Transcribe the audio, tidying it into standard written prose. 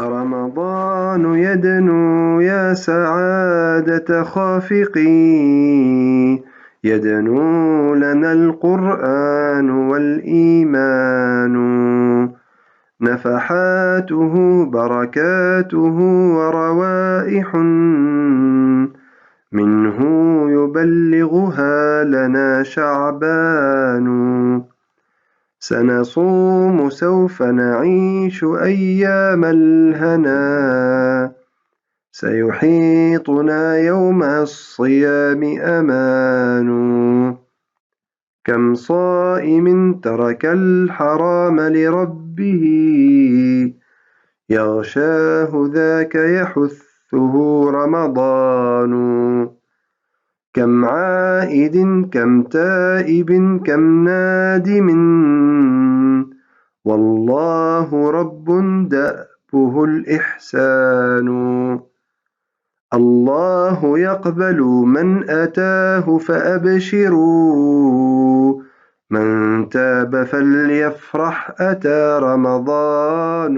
رمضان يدنو يا سعادة خافقي، يدنو لنا القرآن والإيمان، نفحاته بركاته وروائح منه يبلغها لنا شعبان. سنصوم سوف نعيش أيام الهنا، سيحيطنا يوم الصيام أمان. كم صائم ترك الحرام لربه، يغشاه ذاك يحثه رمضان. كم عائد كم تائب كم نادم، والله رب دأبه الإحسان. الله يقبل من أتاه فأبشروا، من تاب فليفرح أتى رمضان.